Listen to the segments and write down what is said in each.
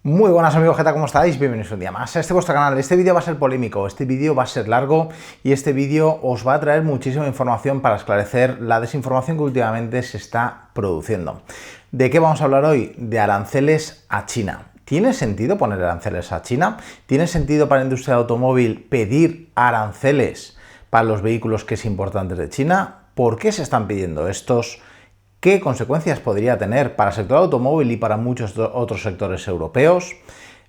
Muy buenas amigos, ¿qué tal? ¿Cómo estáis? Bienvenidos un día más a este vuestro canal. Este vídeo va a ser polémico, este vídeo va a ser largo y este vídeo os va a traer muchísima información para esclarecer la desinformación que últimamente se está produciendo. ¿De qué vamos a hablar hoy? De aranceles a China. ¿Tiene sentido poner aranceles a China? ¿Tiene sentido para la industria del automóvil pedir aranceles para los vehículos que es importantes de China? ¿Por qué se están pidiendo estos? ¿Qué consecuencias podría tener para el sector automóvil y para muchos otros sectores europeos?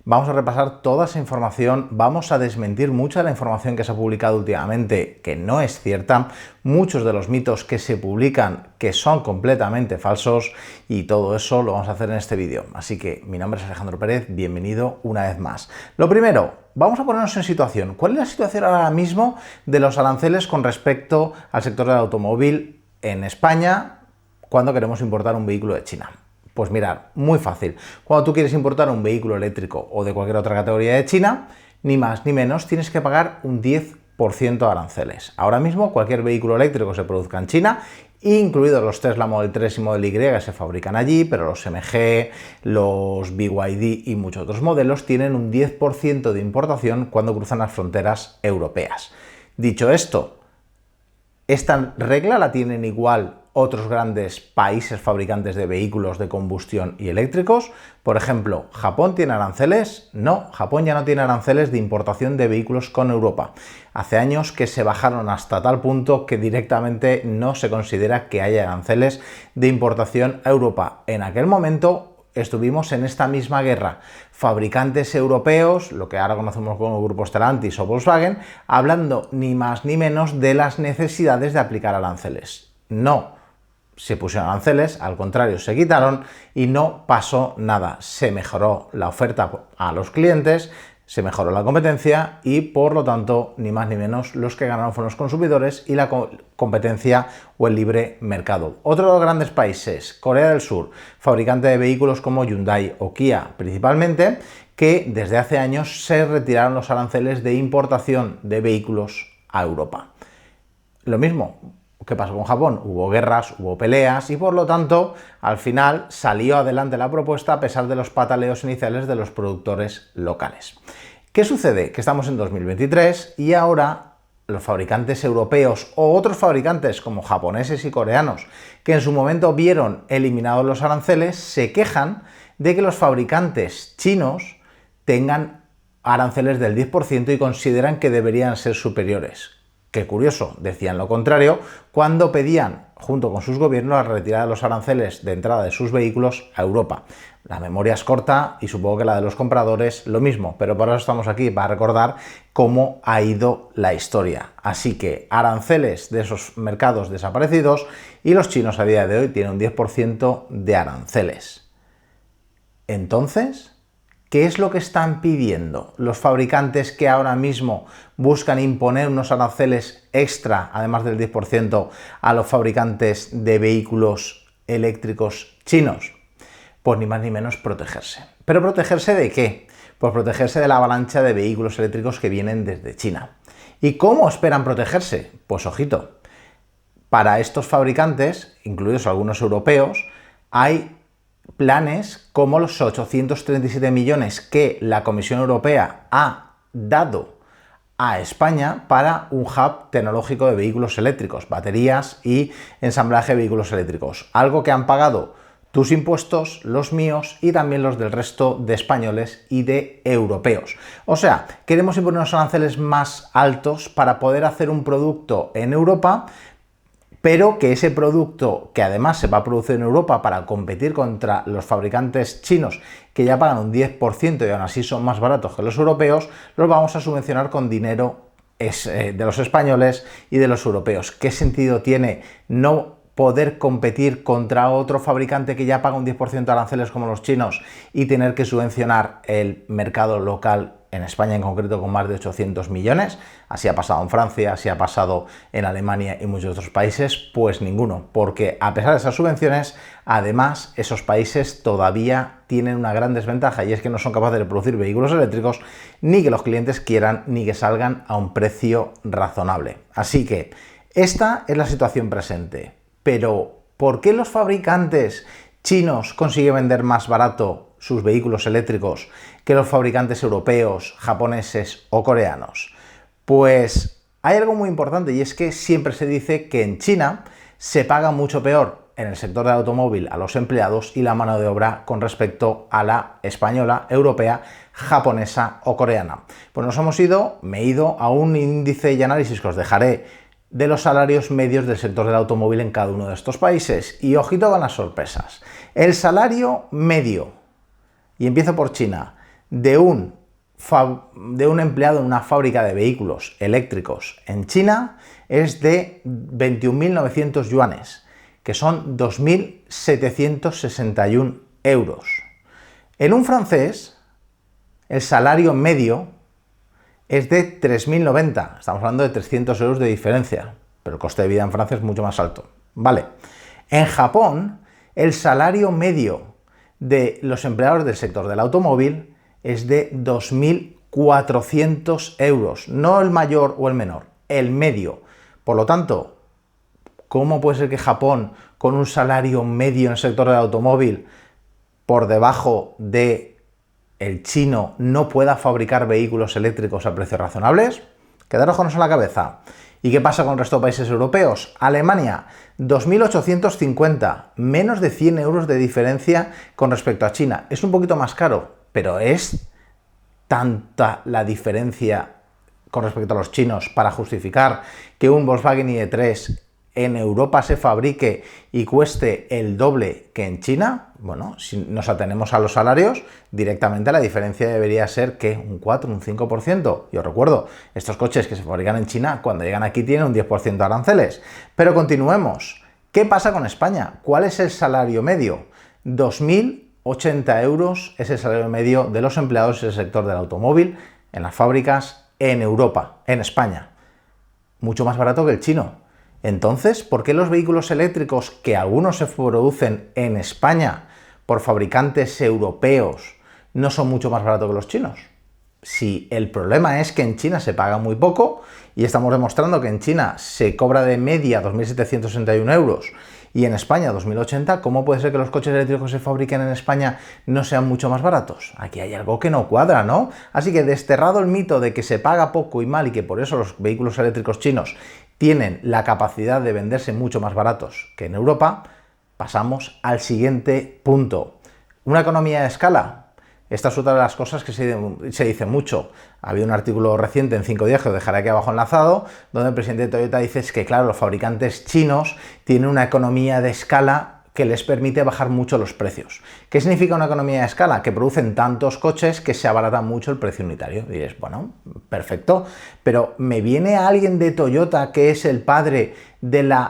Vamos a repasar toda esa información, vamos a desmentir mucha de la información que se ha publicado últimamente, que no es cierta, muchos de los mitos que se publican que son completamente falsos y todo eso lo vamos a hacer en este vídeo. Así que mi nombre es Alejandro Pérez, bienvenido una vez más. Lo primero, vamos a ponernos en situación. ¿Cuál es la situación ahora mismo de los aranceles con respecto al sector del automóvil en España cuando queremos importar un vehículo de China? Pues mirad, muy fácil. Cuando tú quieres importar un vehículo eléctrico o de cualquier otra categoría de China, ni más ni menos tienes que pagar un 10% de aranceles. Ahora mismo cualquier vehículo eléctrico que se produzca en China, incluidos los Tesla Model 3 y Model Y, se fabrican allí, pero los MG, los BYD y muchos otros modelos tienen un 10% de importación cuando cruzan las fronteras europeas. Dicho esto, esta regla la tienen igual otros grandes países fabricantes de vehículos de combustión y eléctricos. Por ejemplo, ¿Japón tiene aranceles? No, Japón ya no tiene aranceles de importación de vehículos con Europa. Hace años que se bajaron hasta tal punto que directamente no se considera que haya aranceles de importación a Europa. En aquel momento estuvimos en esta misma guerra. Fabricantes europeos, lo que ahora conocemos como grupos Stellantis o Volkswagen, hablando ni más ni menos de las necesidades de aplicar aranceles. No se pusieron aranceles, al contrario, se quitaron y no pasó nada. Se mejoró la oferta a los clientes, se mejoró la competencia y, por lo tanto, ni más ni menos, los que ganaron fueron los consumidores y la competencia o el libre mercado. Otro de los grandes países, Corea del Sur, fabricante de vehículos como Hyundai o Kia principalmente, que desde hace años se retiraron los aranceles de importación de vehículos a Europa. Lo mismo. ¿Qué pasó con Japón? Hubo guerras, hubo peleas y por lo tanto al final salió adelante la propuesta a pesar de los pataleos iniciales de los productores locales. ¿Qué sucede? Que estamos en 2023 y ahora los fabricantes europeos o otros fabricantes como japoneses y coreanos que en su momento vieron eliminados los aranceles se quejan de que los fabricantes chinos tengan aranceles del 10% y consideran que deberían ser superiores. Qué curioso, decían lo contrario cuando pedían, junto con sus gobiernos, la retirada de los aranceles de entrada de sus vehículos a Europa. La memoria es corta y supongo que la de los compradores lo mismo, pero por eso estamos aquí, para recordar cómo ha ido la historia. Así que aranceles de esos mercados desaparecidos y los chinos a día de hoy tienen un 10% de aranceles. Entonces, ¿qué es lo que están pidiendo los fabricantes que ahora mismo buscan imponer unos aranceles extra, además del 10%, a los fabricantes de vehículos eléctricos chinos? Pues ni más ni menos protegerse. ¿Pero protegerse de qué? Pues protegerse de la avalancha de vehículos eléctricos que vienen desde China. ¿Y cómo esperan protegerse? Pues ojito, para estos fabricantes, incluidos algunos europeos, hay planes como los 837 millones que la Comisión Europea ha dado a España para un hub tecnológico de vehículos eléctricos, baterías y ensamblaje de vehículos eléctricos. Algo que han pagado tus impuestos, los míos y también los del resto de españoles y de europeos. O sea, queremos imponer unos aranceles más altos para poder hacer un producto en Europa, pero que ese producto, que además se va a producir en Europa para competir contra los fabricantes chinos que ya pagan un 10% y aún así son más baratos que los europeos, los vamos a subvencionar con dinero de los españoles y de los europeos. ¿Qué sentido tiene no poder competir contra otro fabricante que ya paga un 10% de aranceles como los chinos y tener que subvencionar el mercado local, en España en concreto, con más de 800 millones? Así ha pasado en Francia, así ha pasado en Alemania y muchos otros países. Pues ninguno, porque a pesar de esas subvenciones, además esos países todavía tienen una gran desventaja y es que no son capaces de producir vehículos eléctricos, ni que los clientes quieran, ni que salgan a un precio razonable. Así que esta es la situación presente. Pero ¿por qué los fabricantes chinos consiguen vender más barato sus vehículos eléctricos que los fabricantes europeos, japoneses o coreanos? Pues hay algo muy importante y es que siempre se dice que en China se paga mucho peor en el sector del automóvil a los empleados y la mano de obra con respecto a la española, europea, japonesa o coreana. Pues me he ido a un índice y análisis que os dejaré de los salarios medios del sector del automóvil en cada uno de estos países. Y ojito con las sorpresas. El salario medio, y empiezo por China, de un empleado en una fábrica de vehículos eléctricos en China es de 21.900 yuanes, que son 2.761 euros. En un francés, el salario medio es de 3.090, estamos hablando de 300 euros de diferencia, pero el coste de vida en Francia es mucho más alto. Vale. En Japón, el salario medio de los empleados del sector del automóvil es de 2.400 euros, no el mayor o el menor, el medio. Por lo tanto, ¿cómo puede ser que Japón, con un salario medio en el sector del automóvil por debajo de el chino, no pueda fabricar vehículos eléctricos a precios razonables? Quedaros con eso en la cabeza. ¿Y qué pasa con el resto de países europeos? Alemania, 2.850, menos de 100 euros de diferencia con respecto a China. Es un poquito más caro, pero es tanta la diferencia con respecto a los chinos para justificar que un Volkswagen ID3 en Europa se fabrique y cueste el doble que en China. Bueno, si nos atenemos a los salarios, directamente la diferencia debería ser que un 4, un 5%. Yo recuerdo, estos coches que se fabrican en China, cuando llegan aquí tienen un 10% de aranceles. Pero continuemos. ¿Qué pasa con España? ¿Cuál es el salario medio? 2.080 euros es el salario medio de los empleados del sector del automóvil en las fábricas en Europa, en España. Mucho más barato que el chino. Entonces, ¿por qué los vehículos eléctricos, que algunos se producen en España por fabricantes europeos, no son mucho más baratos que los chinos? Si el problema es que en China se paga muy poco, y estamos demostrando que en China se cobra de media 2.761 euros y en España 2.080, ¿cómo puede ser que los coches eléctricos que se fabriquen en España no sean mucho más baratos? Aquí hay algo que no cuadra, ¿no? Así que, desterrado el mito de que se paga poco y mal y que por eso los vehículos eléctricos chinos tienen la capacidad de venderse mucho más baratos que en Europa, pasamos al siguiente punto. ¿Una economía de escala? Esta es otra de las cosas que se dice mucho. Había un artículo reciente en 5 días que os dejaré aquí abajo enlazado, donde el presidente de Toyota dice que, claro, los fabricantes chinos tienen una economía de escala que les permite bajar mucho los precios. ¿Qué significa una economía de escala? Que producen tantos coches que se abarata mucho el precio unitario. Y diréis, bueno, perfecto, pero ¿me viene alguien de Toyota, que es el padre de las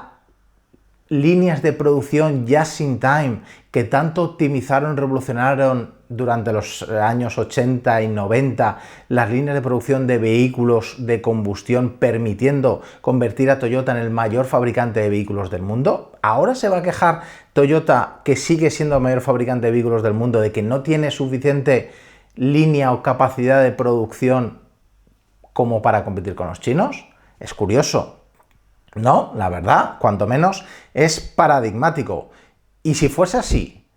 líneas de producción just in time, que tanto optimizaron, revolucionaron durante los años 80 y 90 las líneas de producción de vehículos de combustión, permitiendo convertir a Toyota en el mayor fabricante de vehículos del mundo? ¿Ahora se va a quejar Toyota, que sigue siendo el mayor fabricante de vehículos del mundo, de que no tiene suficiente línea o capacidad de producción como para competir con los chinos? Es curioso. No, la verdad, cuanto menos, es paradigmático. Y si fuese así,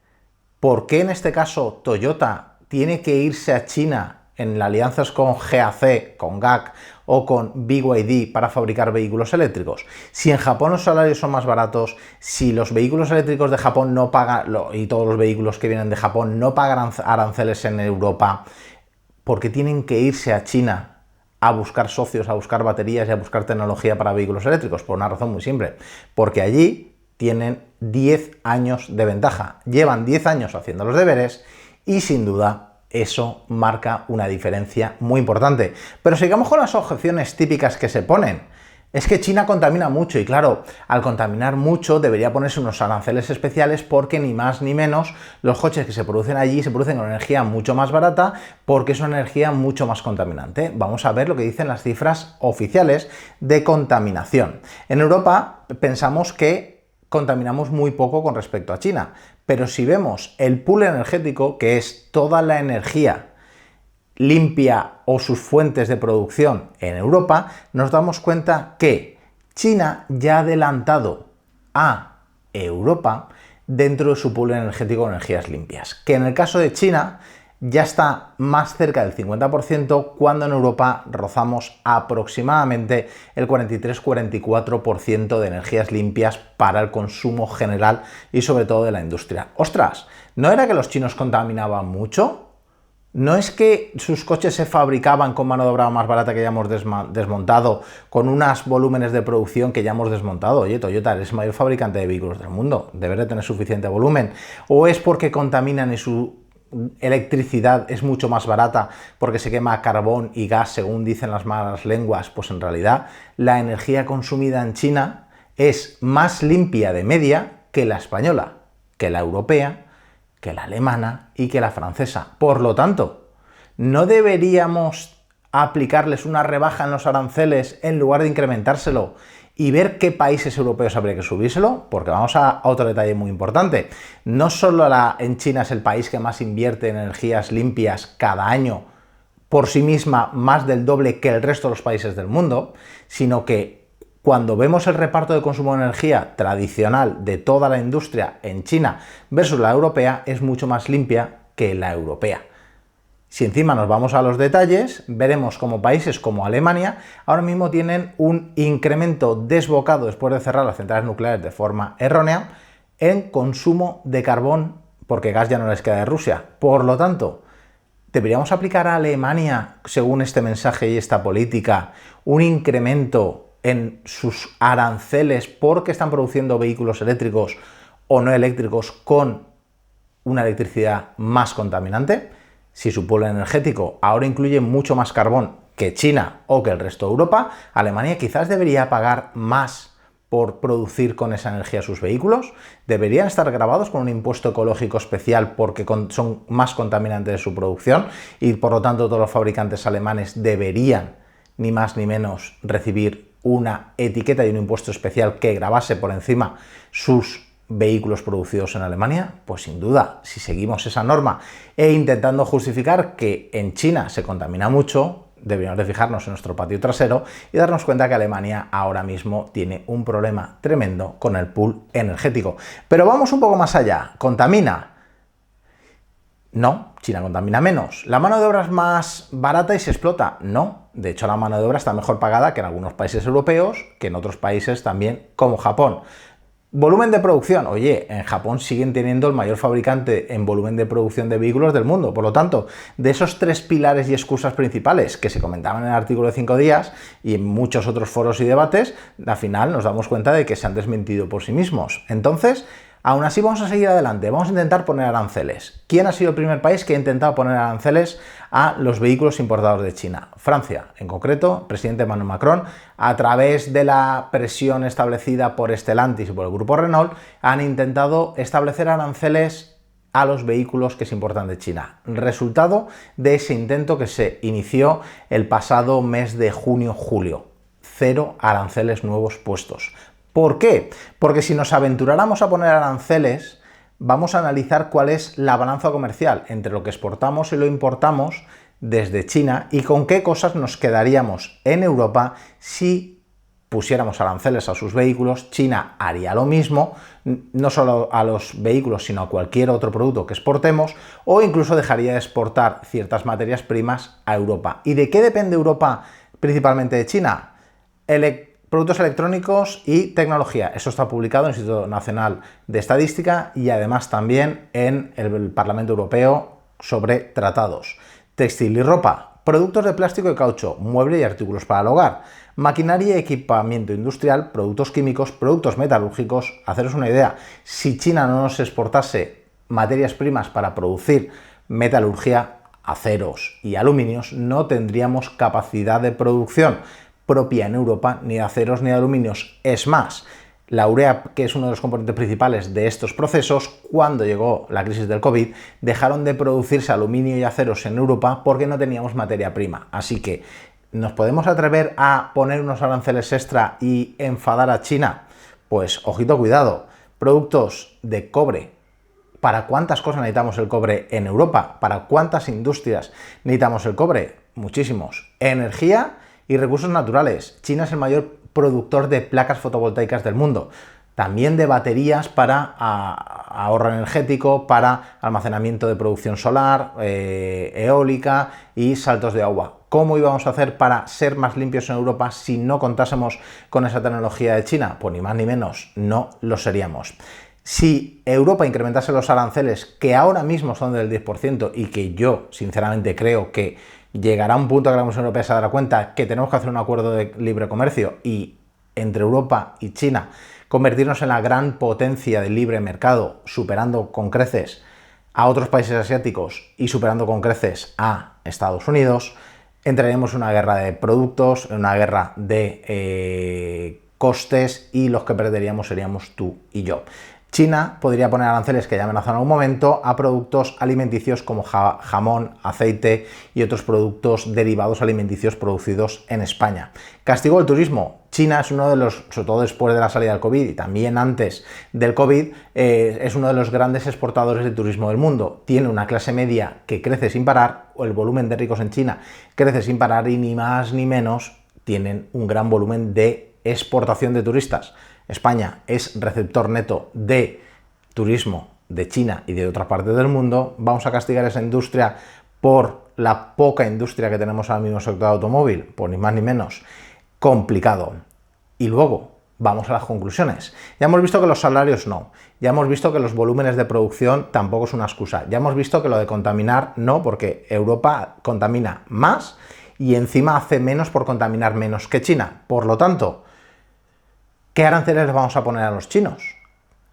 ¿por qué en este caso Toyota tiene que irse a China en alianzas con GAC, con GAC o con BYD para fabricar vehículos eléctricos? Si en Japón los salarios son más baratos, si los vehículos eléctricos de Japón no pagan, y todos los vehículos que vienen de Japón no pagan aranceles en Europa, ¿por qué tienen que irse a China a buscar socios, a buscar baterías y a buscar tecnología para vehículos eléctricos? Por una razón muy simple, porque allí tienen 10 años de ventaja, llevan 10 años haciendo los deberes y sin duda eso marca una diferencia muy importante. Pero sigamos con las objeciones típicas que se ponen. Es que China contamina mucho y, claro, al contaminar mucho debería ponerse unos aranceles especiales, porque ni más ni menos los coches que se producen allí se producen con energía mucho más barata, porque es una energía mucho más contaminante. Vamos a ver lo que dicen las cifras oficiales de contaminación. En Europa pensamos que contaminamos muy poco con respecto a China, pero si vemos el pool energético, que es toda la energía limpia o sus fuentes de producción en Europa, nos damos cuenta que China ya ha adelantado a Europa dentro de su pool energético de energías limpias, que en el caso de China ya está más cerca del 50%, cuando en Europa rozamos aproximadamente el 43-44% de energías limpias para el consumo general y sobre todo de la industria. ¡Ostras! ¿No era que los chinos contaminaban mucho? ¿No es que sus coches se fabricaban con mano de obra más barata que ya hemos desmontado, con unos volúmenes de producción que ya hemos desmontado? Oye, Toyota, eres el mayor fabricante de vehículos del mundo, debes de tener suficiente volumen. ¿O es porque contaminan y su electricidad es mucho más barata porque se quema carbón y gas, según dicen las malas lenguas? Pues en realidad la energía consumida en China es más limpia de media que la española, que la europea, que la alemana y que la francesa. Por lo tanto, ¿no deberíamos aplicarles una rebaja en los aranceles en lugar de incrementárselo y ver qué países europeos habría que subírselo? Porque vamos a otro detalle muy importante. No solo en China es el país que más invierte en energías limpias cada año, por sí misma más del doble que el resto de los países del mundo, sino que cuando vemos el reparto de consumo de energía tradicional de toda la industria en China versus la europea, es mucho más limpia que la europea. Si encima nos vamos a los detalles, veremos como países como Alemania ahora mismo tienen un incremento desbocado después de cerrar las centrales nucleares de forma errónea en consumo de carbón, porque gas ya no les queda de Rusia. Por lo tanto, ¿deberíamos aplicar a Alemania, según este mensaje y esta política, un incremento en sus aranceles porque están produciendo vehículos eléctricos o no eléctricos con una electricidad más contaminante? Si su pool energético ahora incluye mucho más carbón que China o que el resto de Europa, Alemania quizás debería pagar más por producir con esa energía sus vehículos. ¿Deberían estar gravados con un impuesto ecológico especial porque son más contaminantes de su producción y por lo tanto todos los fabricantes alemanes deberían ni más ni menos recibir una etiqueta y un impuesto especial que gravase por encima sus vehículos producidos en Alemania? Pues sin duda, si seguimos esa norma e intentando justificar que en China se contamina mucho, deberíamos de fijarnos en nuestro patio trasero y darnos cuenta que Alemania ahora mismo tiene un problema tremendo con el pool energético. Pero vamos un poco más allá. ¿Contamina? No, China contamina menos. ¿La mano de obra es más barata y se explota? No. De hecho, la mano de obra está mejor pagada que en algunos países europeos, que en otros países también, como Japón. Volumen de producción. Oye, en Japón siguen teniendo el mayor fabricante en volumen de producción de vehículos del mundo. Por lo tanto, de esos tres pilares y excusas principales que se comentaban en el artículo de 5 días y en muchos otros foros y debates, al final nos damos cuenta de que se han desmentido por sí mismos. Entonces, aún así vamos a seguir adelante, vamos a intentar poner aranceles. ¿Quién ha sido el primer país que ha intentado poner aranceles a los vehículos importados de China? Francia, en concreto, el presidente Emmanuel Macron, a través de la presión establecida por Stellantis y por el grupo Renault, han intentado establecer aranceles a los vehículos que se importan de China. Resultado de ese intento que se inició el pasado mes de junio-julio. 0 aranceles nuevos puestos. ¿Por qué? Porque si nos aventuráramos a poner aranceles, vamos a analizar cuál es la balanza comercial entre lo que exportamos y lo importamos desde China y con qué cosas nos quedaríamos en Europa si pusiéramos aranceles a sus vehículos. China haría lo mismo, no solo a los vehículos, sino a cualquier otro producto que exportemos, o incluso dejaría de exportar ciertas materias primas a Europa. ¿Y de qué depende Europa principalmente de China? Productos electrónicos y tecnología. Eso está publicado en el Instituto Nacional de Estadística y además también en el Parlamento Europeo sobre tratados. Textil y ropa, productos de plástico y caucho, mueble y artículos para el hogar, maquinaria y equipamiento industrial, productos químicos, productos metalúrgicos. Haceros una idea, si China no nos exportase materias primas para producir metalurgia, aceros y aluminios, no tendríamos capacidad de producción propia en Europa, ni de aceros ni de aluminios. Es más, la urea, que es uno de los componentes principales de estos procesos, cuando llegó la crisis del COVID, dejaron de producirse aluminio y aceros en Europa porque no teníamos materia prima. Así que, ¿nos podemos atrever a poner unos aranceles extra y enfadar a China? Pues, ojito, cuidado. Productos de cobre. ¿Para cuántas cosas necesitamos el cobre en Europa? ¿Para cuántas industrias necesitamos el cobre? Muchísimos. Energía y recursos naturales. China es el mayor productor de placas fotovoltaicas del mundo. también de baterías para ahorro energético, para almacenamiento de producción solar, eólica y saltos de agua. ¿Cómo íbamos a hacer para ser más limpios en Europa si no contásemos con esa tecnología de China? Pues ni más ni menos, no lo seríamos. Si Europa incrementase los aranceles, que ahora mismo son del 10% y que yo sinceramente creo que llegará un punto que la Comisión Europea se dará cuenta que tenemos que hacer un acuerdo de libre comercio y entre Europa y China convertirnos en la gran potencia del libre mercado, superando con creces a otros países asiáticos y superando con creces a Estados Unidos, entraremos en una guerra de productos, en una guerra de costes y los que perderíamos seríamos tú y yo. China podría poner aranceles que ya amenazan en un momento a productos alimenticios como jamón, aceite y otros productos derivados alimenticios producidos en España. Castigo el turismo. China es uno de los, sobre todo después de la salida del COVID y también antes del COVID, es uno de los grandes exportadores de turismo del mundo. Tiene una clase media que crece sin parar, o el volumen de ricos en China crece sin parar y ni más ni menos tienen un gran volumen de exportación de turistas. España es receptor neto de turismo de China y de otras partes del mundo. Vamos a castigar esa industria por la poca industria que tenemos ahora mismo en el sector automóvil, pues ni más ni menos. Complicado. Y luego vamos a las conclusiones. Ya hemos visto que los salarios no, ya hemos visto que los volúmenes de producción tampoco es una excusa, ya hemos visto que lo de contaminar no, porque Europa contamina más y encima hace menos por contaminar menos que China. Por lo tanto, ¿qué aranceles les vamos a poner a los chinos?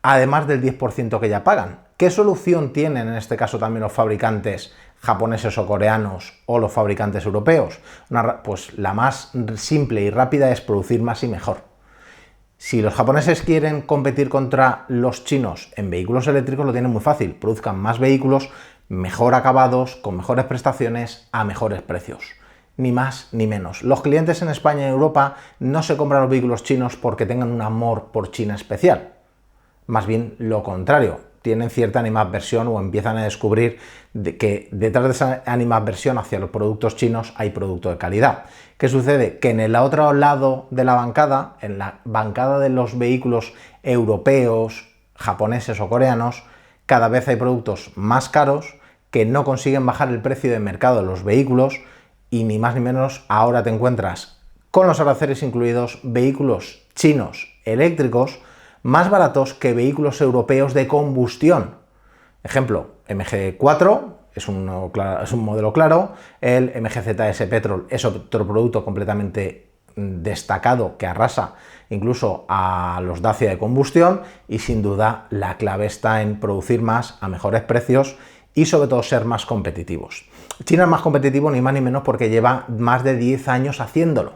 Además del 10% que ya pagan. ¿Qué solución tienen en este caso también los fabricantes japoneses o coreanos o los fabricantes europeos? Pues la más simple y rápida es producir más y mejor. Si los japoneses quieren competir contra los chinos en vehículos eléctricos, lo tienen muy fácil. Produzcan más vehículos, mejor acabados, con mejores prestaciones, a mejores precios. Ni más ni menos. Los clientes en España y Europa no se compran los vehículos chinos porque tengan un amor por China especial. Más bien lo contrario. Tienen cierta animadversión o empiezan a descubrir que detrás de esa animadversión hacia los productos chinos hay producto de calidad. ¿Qué sucede? Que en el otro lado de la bancada, en la bancada de los vehículos europeos, japoneses o coreanos, cada vez hay productos más caros que no consiguen bajar el precio de mercado de los vehículos. Y ni más ni menos, ahora te encuentras con los aranceles incluidos vehículos chinos eléctricos más baratos que vehículos europeos de combustión. Ejemplo, MG4 es un modelo claro, el MGZS Petrol es otro producto completamente destacado que arrasa incluso a los Dacia de combustión y sin duda la clave está en producir más a mejores precios y sobre todo ser más competitivos. China es más competitivo ni más ni menos porque lleva más de 10 años haciéndolo.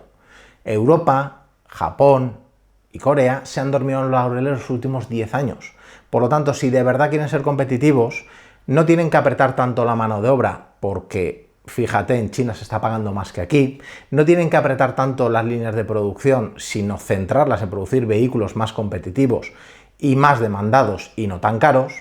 Europa, Japón y Corea se han dormido en los laureles los últimos 10 años. Por lo tanto, si de verdad quieren ser competitivos, no tienen que apretar tanto la mano de obra porque, fíjate, en China se está pagando más que aquí. No tienen que apretar tanto las líneas de producción, sino centrarlas en producir vehículos más competitivos y más demandados y no tan caros.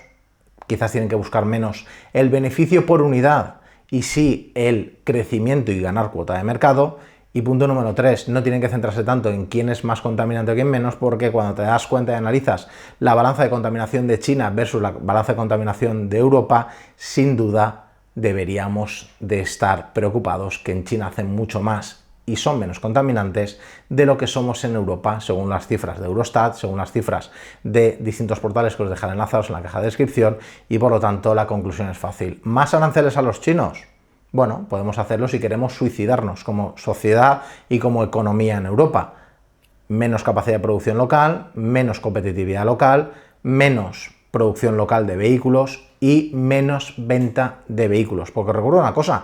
Quizás tienen que buscar menos el beneficio por unidad y sí el crecimiento y ganar cuota de mercado. Y punto número 3, no tienen que centrarse tanto en quién es más contaminante o quién menos, porque cuando te das cuenta y analizas la balanza de contaminación de China versus la balanza de contaminación de Europa, sin duda deberíamos de estar preocupados que en China hacen mucho más y son menos contaminantes de lo que somos en Europa, según las cifras de Eurostat, según las cifras de distintos portales que os dejaré enlazados en la caja de descripción, y por lo tanto la conclusión es fácil. ¿Más aranceles a los chinos? Bueno, podemos hacerlo si queremos suicidarnos como sociedad y como economía en Europa. Menos capacidad de producción local, menos competitividad local, menos producción local de vehículos y menos venta de vehículos. Porque recuerdo una cosa,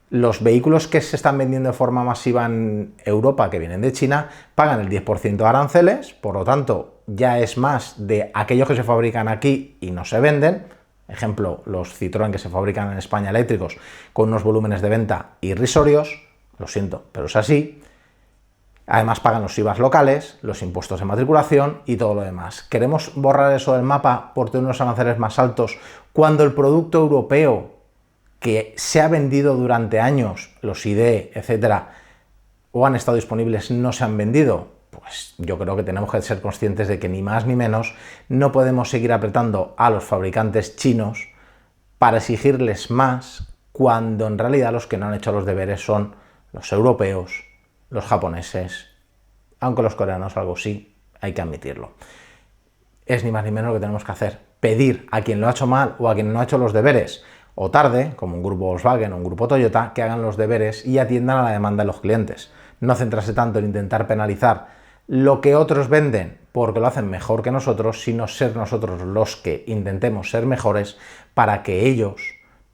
los vehículos que se están vendiendo de forma masiva en Europa, que vienen de China, pagan el 10% de aranceles, por lo tanto ya es más de aquellos que se fabrican aquí y no se venden. Ejemplo, los Citroën que se fabrican en España eléctricos con unos volúmenes de venta irrisorios, lo siento, pero es así. Además pagan los IVAs locales, los impuestos de matriculación y todo lo demás. ¿Queremos borrar eso del mapa por tener unos aranceles más altos cuando el producto europeo que se ha vendido durante años, los ID, etcétera, o han estado disponibles, no se han vendido? pues yo creo que tenemos que ser conscientes de que ni más ni menos no podemos seguir apretando a los fabricantes chinos para exigirles más cuando en realidad los que no han hecho los deberes son los europeos, los japoneses, aunque los coreanos algo sí, hay que admitirlo. Es ni más ni menos lo que tenemos que hacer, pedir a quien lo ha hecho mal o a quien no ha hecho los deberes o tarde, como un grupo Volkswagen o un grupo Toyota, que hagan los deberes y atiendan a la demanda de los clientes. No centrarse tanto en intentar penalizar lo que otros venden porque lo hacen mejor que nosotros, sino ser nosotros los que intentemos ser mejores para que ellos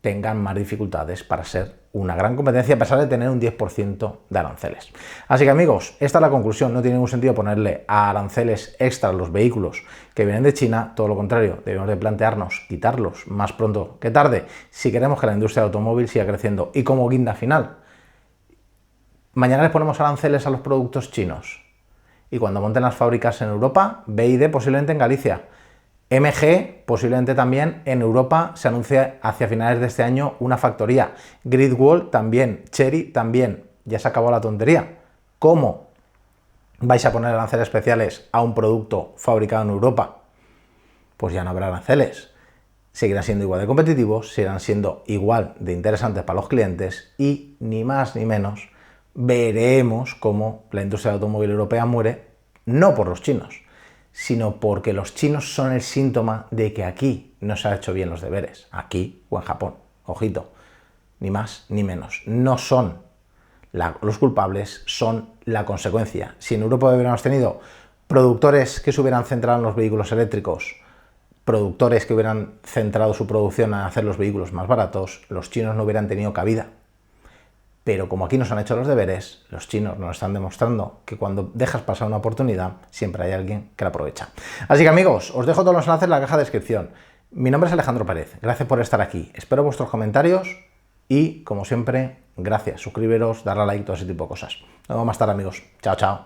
tengan más dificultades para ser una gran competencia a pesar de tener un 10% de aranceles. Así que amigos, esta es la conclusión. No tiene ningún sentido ponerle a aranceles extra a los vehículos que vienen de China. Todo lo contrario, debemos de plantearnos quitarlos más pronto que tarde si queremos que la industria del automóvil siga creciendo. Y como guinda final, mañana les ponemos aranceles a los productos chinos y cuando monten las fábricas en Europa, BYD posiblemente en Galicia, MG posiblemente también en Europa se anuncia hacia finales de este año una factoría, Great también, Chery también. Ya se acabó la tontería. ¿Cómo vais a poner aranceles especiales a un producto fabricado en Europa? Pues ya no habrá aranceles. Seguirán siendo igual de competitivos, seguirán siendo igual de interesantes para los clientes y ni más ni menos veremos cómo la industria del automóvil europea muere, no por los chinos, sino porque los chinos son el síntoma de que aquí no se han hecho bien los deberes, aquí o en Japón. Ojito, ni más ni menos. No son los culpables, son la consecuencia. Si en Europa hubiéramos tenido productores que se hubieran centrado en los vehículos eléctricos, productores que hubieran centrado su producción en hacer los vehículos más baratos, los chinos no hubieran tenido cabida. Pero como aquí nos han hecho los deberes, los chinos nos están demostrando que cuando dejas pasar una oportunidad, siempre hay alguien que la aprovecha. Así que amigos, os dejo todos los enlaces en la caja de descripción. Mi nombre es Alejandro Pérez, gracias por estar aquí. Espero vuestros comentarios y, como siempre, gracias. Suscribiros, darle a like, todo ese tipo de cosas. Nos vemos más tarde, amigos. Chao, chao.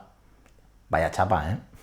Vaya chapa, ¿eh?